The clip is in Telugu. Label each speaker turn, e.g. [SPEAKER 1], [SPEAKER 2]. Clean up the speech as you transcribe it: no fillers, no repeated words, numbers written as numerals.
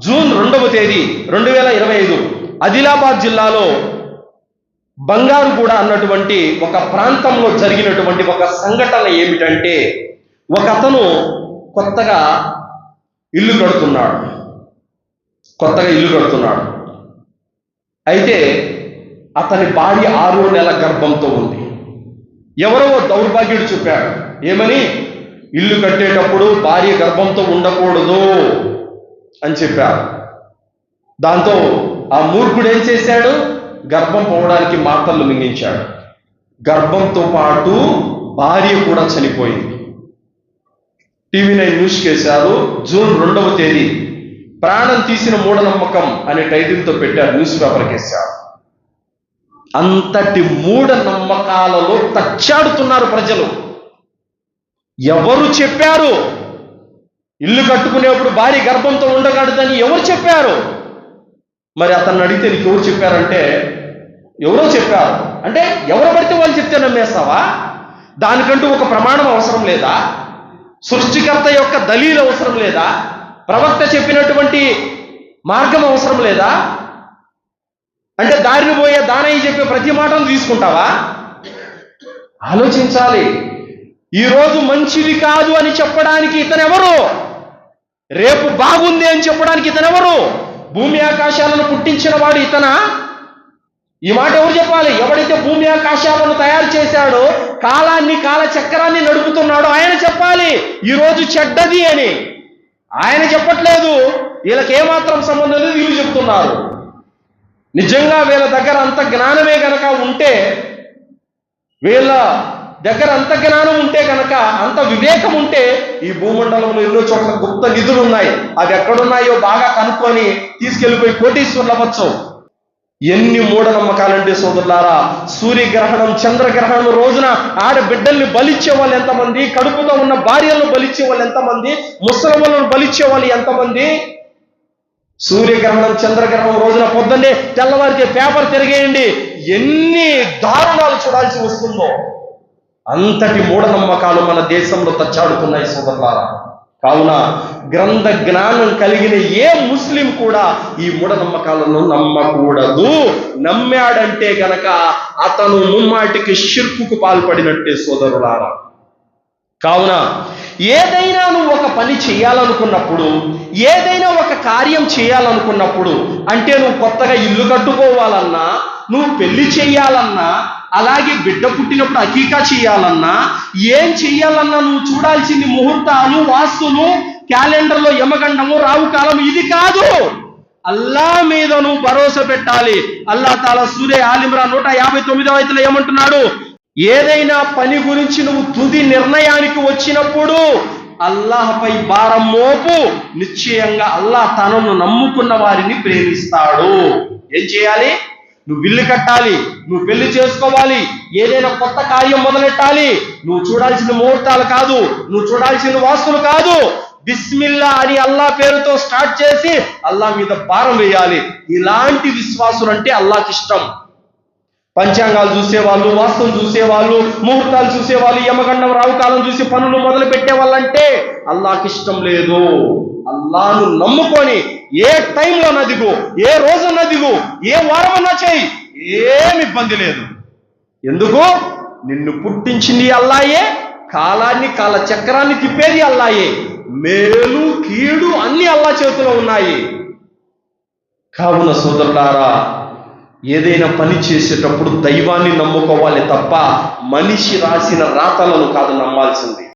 [SPEAKER 1] జూన్ 2వ తేదీ 2025 ఆదిలాబాద్ జిల్లాలో బంగారుగూడ అన్నటువంటి ఒక ప్రాంతంలో జరిగినటువంటి ఒక సంఘటన ఏమిటంటే, ఒక అతను కొత్తగా ఇల్లు కడుతున్నాడు. అయితే అతని భార్య 6వ నెల గర్భంతో ఉంది. ఎవరో దౌర్భాగ్యుడు చెప్పాడు, ఏమని, ఇల్లు కట్టేటప్పుడు భార్య గర్భంతో ఉండకూడదు అని చెప్పారు. దాంతో ఆ మూర్ఖుడు ఏం చేశాడు, గర్భం పోవడానికి మాటలు మింగించాడు. గర్భంతో పాటు భార్య కూడా చనిపోయింది. TV9 news కేశారు. జూన్ 2వ తేదీ ప్రాణం తీసిన మూఢనమ్మకం అనే టైటిల్తో పెట్టారు, న్యూస్ పేపర్ కేశారు. అంతటి మూఢనమ్మకాలలో తచ్చాడుతున్నారు ప్రజలు. ఎవరు చెప్పారు ఇల్లు కట్టుకునేప్పుడు భార్య గర్భంతో ఉండకూడదని? ఎవరు చెప్పారు? మరి అతన్ని అడిగితే నీకు ఎవరు చెప్పారంటే, ఎవరో చెప్పారు అంటే ఎవరు పడితే వాళ్ళు చెప్తే నమ్మేస్తావా? దానికంటూ ఒక ప్రమాణం అవసరం లేదా? సృష్టికర్త యొక్క దలీలు అవసరం లేదా? ప్రవక్త చెప్పినటువంటి మార్గం అవసరం లేదా? అంటే దారిని పోయే దానయ్య చెప్పే ప్రతి మాటను తీసుకుంటావా? ఆలోచించాలి. ఈరోజు మంచిది కాదు అని చెప్పడానికి ఇతనెవరు? రేపు బాగుంది అని చెప్పడానికి ఇతనెవరు? భూమి ఆకాశాలను పుట్టించిన వాడు ఇతనా? ఈ మాట ఎవరు చెప్పాలి? ఎవడైతే భూమి ఆకాశాలను తయారు చేశాడో, కాలాన్ని కాలచక్రాన్ని నడుపుతున్నాడో ఆయన చెప్పాలి ఈరోజు చెడ్డది అని. ఆయన చెప్పట్లేదు. వీళ్ళకి ఏమాత్రం సంబంధం లేదు, వీళ్ళు చెప్తున్నారు. నిజంగా వీళ్ళ దగ్గర అంత జ్ఞానమే గనక ఉంటే, వీళ్ళ దగ్గర అంత జ్ఞానం ఉంటే కనుక, అంత వివేకం ఉంటే, ఈ భూమండలంలో ఎన్నో చోట్ల గుప్త నిధులు ఉన్నాయి. అవి ఎక్కడున్నాయో బాగా కనుక్కొని తీసుకెళ్లిపోయి కోటీశ్వరులు అవ్వచ్చు. ఎన్ని మూఢనమ్మకాలంటే సోదరులారా, సూర్యగ్రహణం, చంద్రగ్రహణం రోజున ఆడబిడ్డల్ని బలిచ్చే వాళ్ళు ఎంతమంది, కడుపుతో ఉన్న భార్యలను బలిచ్చే వాళ్ళు ఎంతమంది, ముసలమ్మలను బలిచ్చే వాళ్ళు ఎంతమంది? సూర్యగ్రహణం, చంద్రగ్రహణం రోజున పొద్దున్నే తెల్లవారితే పేపర్ తిరిగేయండి, ఎన్ని దారుణాలు చూడాల్సి వస్తుందో. అంతటి మూఢనమ్మకాలు మన దేశంలో తచ్చాడుతున్నాయి సోదరులారా. కావున గ్రంథ జ్ఞానం కలిగిన ఏ ముస్లిం కూడా ఈ మూఢనమ్మకాలను నమ్మకూడదు. నమ్మాడంటే గనక అతను ముమ్మాటికి షిర్కుకు పాల్పడినట్టే సోదరులారా. కావున ఏదైనా నువ్వు ఒక పని చేయాలనుకున్నప్పుడు, ఏదైనా ఒక కార్యం చేయాలనుకున్నప్పుడు, అంటే నువ్వు కొత్తగా ఇల్లు కట్టుకోవాలన్నా, నువ్వు పెళ్లి చేయాలన్నా, అలాగే బిడ్డ పుట్టినప్పుడు అకీకా చేయాలన్నా, ఏం చెయ్యాలన్నా నువ్వు చూడాల్సింది ముహూర్తాలు, వాస్తులు, క్యాలెండర్లో యమగండము, రావు కాలం. ఇది కాదు. అల్లా మీద నువ్వు భరోసా పెట్టాలి. అల్లా తాలా సూరే ఆల్ ఇమ్రాన్ 159వ ఆయతలో ఏమంటున్నాడు? ఏదైనా పని గురించి నువ్వు తుది నిర్ణయానికి వచ్చినప్పుడు అల్లాహపై భారం మోపు, నిశ్చయంగా అల్లాహ్ తనను నమ్ముకున్న వారిని ప్రేమిస్తాడు. ఏం చేయాలి? నువ్వు ఇల్లు కట్టాలి, నువ్వు పెళ్లి చేసుకోవాలి, ఏదైనా కొత్త కార్యం మొదలెట్టాలి. నువ్వు చూడాల్సిన ముహూర్తాలు కాదు, నువ్వు చూడాల్సిన వాస్తులు కాదు. బిస్మిల్లా అని అల్లా పేరుతో స్టార్ట్ చేసి అల్లా మీద భారం వేయాలి. ఇలాంటి విశ్వాసులు అంటే అల్లాకి ఇష్టం. పంచాంగాలు చూసేవాళ్ళు, వాస్తులు చూసేవాళ్ళు, ముహూర్తాలు చూసేవాళ్ళు, యమగండం, రావు కాలం చూసి పనులు మొదలు పెట్టే వాళ్ళంటే అల్లాకి ఇష్టం లేదు. అల్లాను నమ్ముకొని ఏ టైంలో నదిగు, ఏ రోజు నదిగు, ఏ వారమన్నా చేయి, ఏమి ఇబ్బంది లేదు. ఎందుకు? నిన్ను పుట్టించింది అల్లాయే, కాలాన్ని కాలచక్రాన్ని తిప్పేది అల్లాయే, మేలు కీడు అన్ని అల్లా చేతిలో ఉన్నాయి. కావున సోదరులారా, ఏదైనా పని చేసేటప్పుడు దైవాన్ని నమ్ముకోవాలి తప్ప మనిషి రాసిన రాతలను కాదు నమ్మాల్సింది.